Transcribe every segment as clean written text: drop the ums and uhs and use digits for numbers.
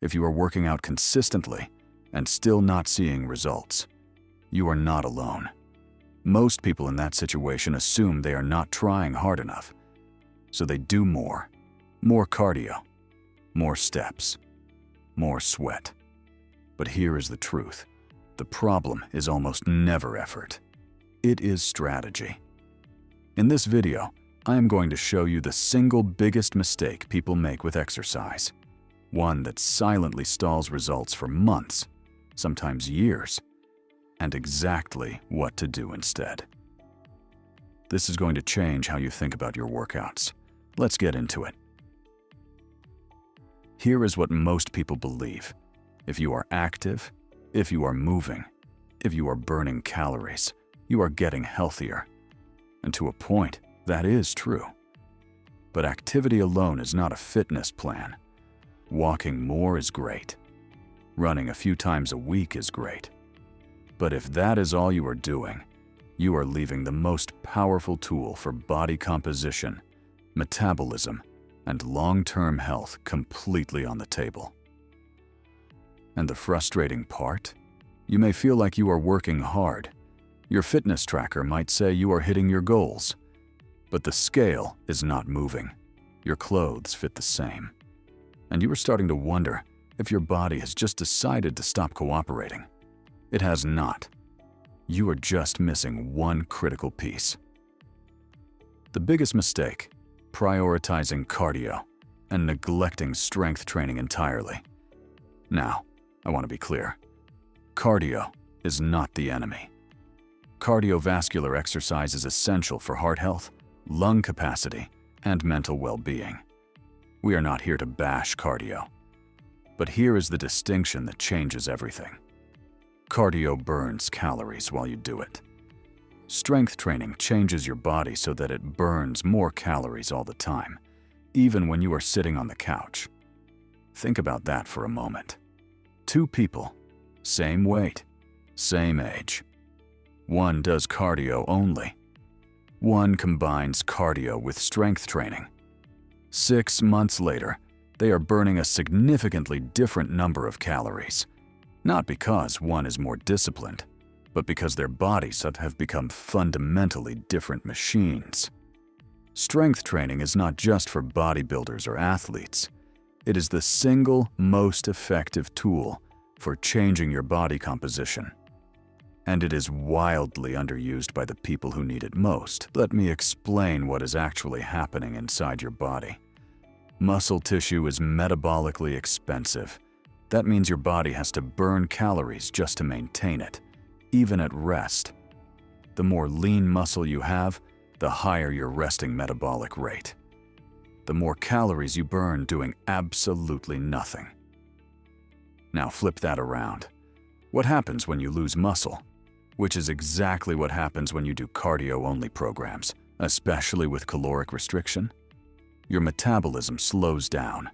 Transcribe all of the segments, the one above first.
If you are working out consistently and still not seeing results, you are not alone. Most people in that situation assume they are not trying hard enough, so they do more cardio, more steps, more sweat. But here is the truth. The problem is almost never effort. It is strategy. In this video, I am going to show you the single biggest mistake people make with exercise. One that silently stalls results for months, sometimes years, and exactly what to do instead. This is going to change how you think about your workouts. Let's get into it. Here is what most people believe. If you are active, if you are moving, if you are burning calories, you are getting healthier. And to a point, that is true. But activity alone is not a fitness plan. Walking more is great. Running a few times a week is great. But if that is all you are doing, you are leaving the most powerful tool for body composition, metabolism, and long-term health completely on the table. And the frustrating part? You may feel like you are working hard. Your fitness tracker might say you are hitting your goals. But the scale is not moving. Your clothes fit the same. And you are starting to wonder if your body has just decided to stop cooperating. It has not. You are just missing one critical piece. The biggest mistake: prioritizing cardio and neglecting strength training entirely. Now, I want to be clear. Cardio is not the enemy. Cardiovascular exercise is essential for heart health, lung capacity, and mental well-being. We are not here to bash cardio. But here is the distinction that changes everything. Cardio burns calories while you do it. Strength training changes your body so that it burns more calories all the time, even when you are sitting on the couch. Think about that for a moment. Two people, same weight, same age. One does cardio only. One combines cardio with strength training. 6 months later, they are burning a significantly different number of calories. Not because one is more disciplined, but because their bodies have become fundamentally different machines. Strength training is not just for bodybuilders or athletes. It is the single most effective tool for changing your body composition. And it is wildly underused by the people who need it most. Let me explain what is actually happening inside your body. Muscle tissue is metabolically expensive. That means your body has to burn calories just to maintain it, even at rest. The more lean muscle you have, the higher your resting metabolic rate. The more calories you burn doing absolutely nothing. Now flip that around. What happens when you lose muscle? Which is exactly what happens when you do cardio-only programs, especially with caloric restriction. Your metabolism slows down.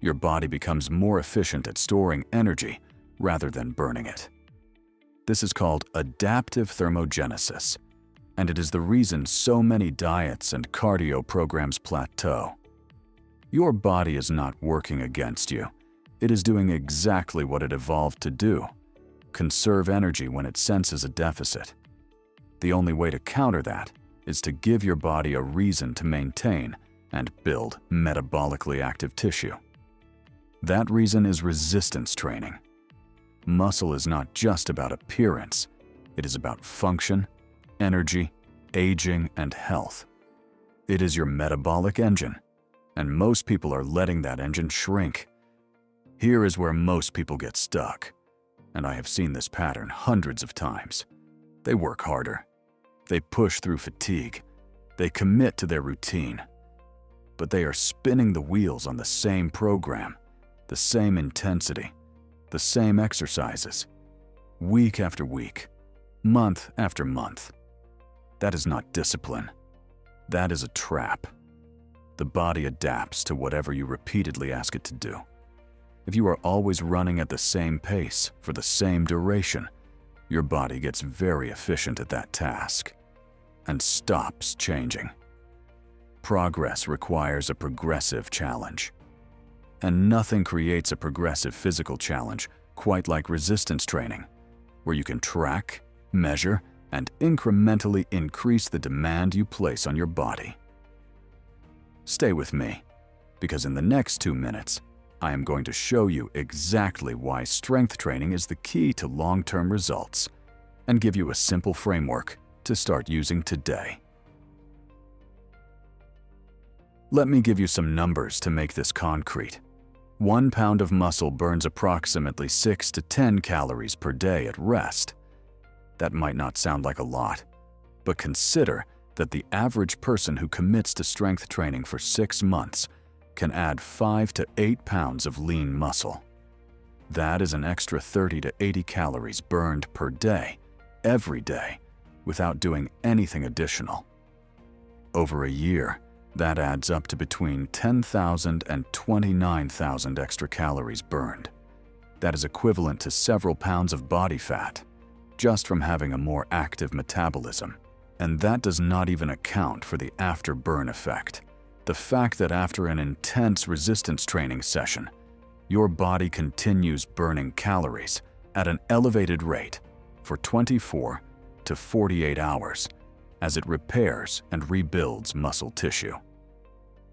Your body becomes more efficient at storing energy rather than burning it. This is called adaptive thermogenesis, and it is the reason so many diets and cardio programs plateau. Your body is not working against you. It is doing exactly what it evolved to do: conserve energy when it senses a deficit. The only way to counter that is to give your body a reason to maintain and build metabolically active tissue. That reason is resistance training. Muscle is not just about appearance. It is about function, energy, aging, and health. It is your metabolic engine, and most people are letting that engine shrink. Here is where most people get stuck, and I have seen this pattern hundreds of times. They work harder. They push through fatigue. They commit to their routine. But they are spinning the wheels on the same program, the same intensity, the same exercises, week after week, month after month. That is not discipline. That is a trap. The body adapts to whatever you repeatedly ask it to do. If you are always running at the same pace for the same duration, your body gets very efficient at that task and stops changing. Progress requires a progressive challenge. And nothing creates a progressive physical challenge quite like resistance training, where you can track, measure, and incrementally increase the demand you place on your body. Stay with me, because in the next 2 minutes, I am going to show you exactly why strength training is the key to long-term results and give you a simple framework to start using today. Let me give you some numbers to make this concrete. 1 pound of muscle burns approximately 6 to 10 calories per day at rest. That might not sound like a lot, but consider that the average person who commits to strength training for 6 months can add 5 to 8 pounds of lean muscle. That is an extra 30 to 80 calories burned per day, every day, without doing anything additional. Over a year, that adds up to between 10,000 and 29,000 extra calories burned. That is equivalent to several pounds of body fat, just from having a more active metabolism. And that does not even account for the afterburn effect. The fact that after an intense resistance training session, your body continues burning calories at an elevated rate for 24 to 48 hours as it repairs and rebuilds muscle tissue.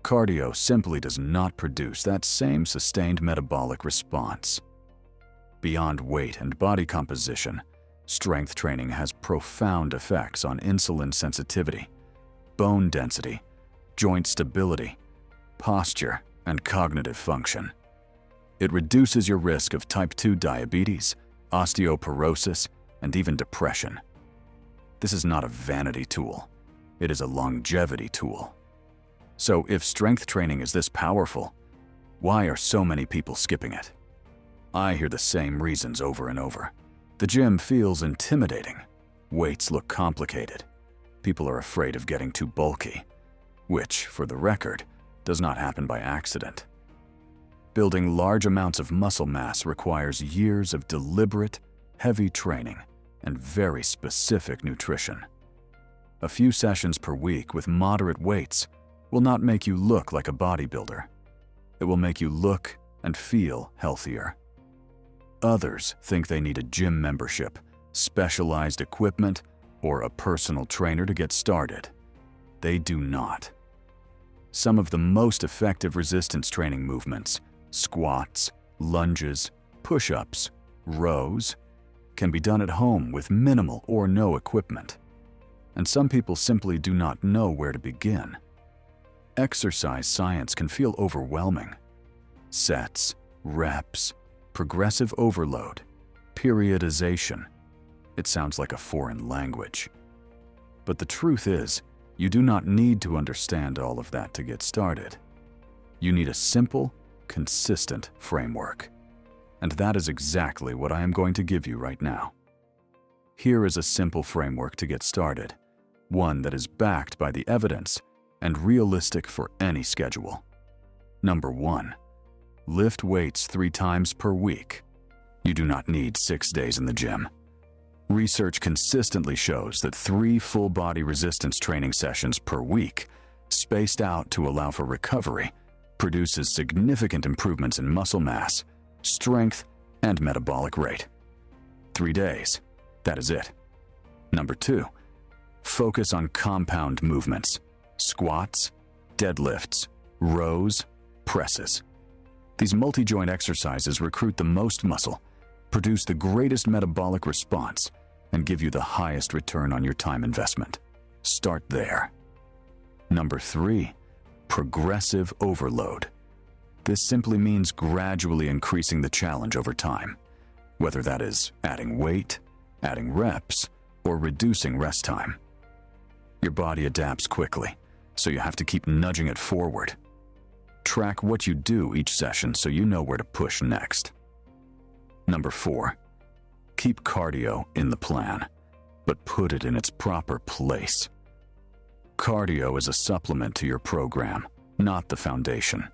Cardio simply does not produce that same sustained metabolic response. Beyond weight and body composition, strength training has profound effects on insulin sensitivity, bone density, joint stability, posture, and cognitive function. It reduces your risk of type 2 diabetes, osteoporosis, and even depression. This is not a vanity tool. It is a longevity tool. So if strength training is this powerful, why are so many people skipping it? I hear the same reasons over and over. The gym feels intimidating. Weights look complicated. People are afraid of getting too bulky, which, for the record, does not happen by accident. Building large amounts of muscle mass requires years of deliberate, heavy training and very specific nutrition. A few sessions per week with moderate weights will not make you look like a bodybuilder. It will make you look and feel healthier. Others think they need a gym membership, specialized equipment, or a personal trainer to get started. They do not. Some of the most effective resistance training movements, squats, lunges, push-ups, rows, can be done at home with minimal or no equipment. And some people simply do not know where to begin. Exercise science can feel overwhelming. Sets, reps, progressive overload, periodization. It sounds like a foreign language. But the truth is, you do not need to understand all of that to get started. You need a simple, consistent framework. And that is exactly what I am going to give you right now. Here is a simple framework to get started, one that is backed by the evidence and realistic for any schedule. Number 1. Lift weights 3 times per week. You do not need 6 days in the gym. Research consistently shows that 3 full-body resistance training sessions per week, spaced out to allow for recovery, produces significant improvements in muscle mass, strength, and metabolic rate. 3 days. That is it. Number 2. Focus on compound movements. Squats, deadlifts, rows, presses. These multi-joint exercises recruit the most muscle, produce the greatest metabolic response, and give you the highest return on your time investment. Start there. Number 3. Progressive overload. This simply means gradually increasing the challenge over time, whether that is adding weight, adding reps, or reducing rest time. Your body adapts quickly, so you have to keep nudging it forward. Track what you do each session so you know where to push next. Number 4. Keep cardio in the plan, but put it in its proper place. Cardio is a supplement to your program, not the foundation.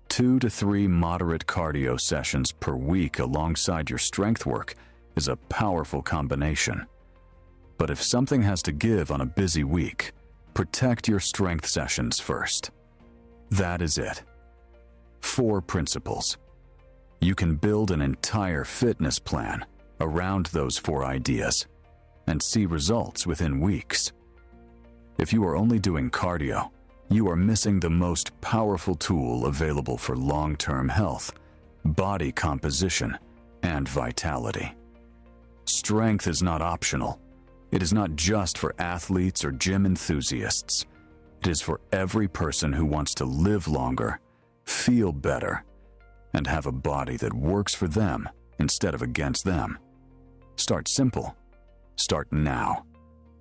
2 to 3 moderate cardio sessions per week alongside your strength work is a powerful combination. But if something has to give on a busy week, protect your strength sessions first. That is it. 4 principles. You can build an entire fitness plan around those 4 ideas and see results within weeks. If you are only doing cardio, you are missing the most powerful tool available for long-term health, body composition, and vitality. Strength is not optional. It is not just for athletes or gym enthusiasts. It is for every person who wants to live longer, feel better, and have a body that works for them instead of against them. Start simple. Start now.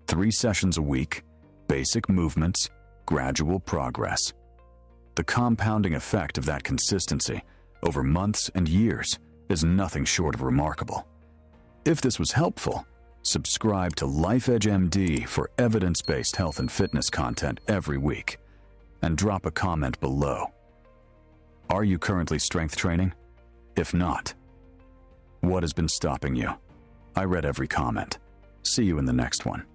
3 sessions a week, basic movements, gradual progress. The compounding effect of that consistency over months and years is nothing short of remarkable. If this was helpful, subscribe to LifeEdge MD for evidence-based health and fitness content every week, and drop a comment below. Are you currently strength training? If not, what has been stopping you? I read every comment. See you in the next one.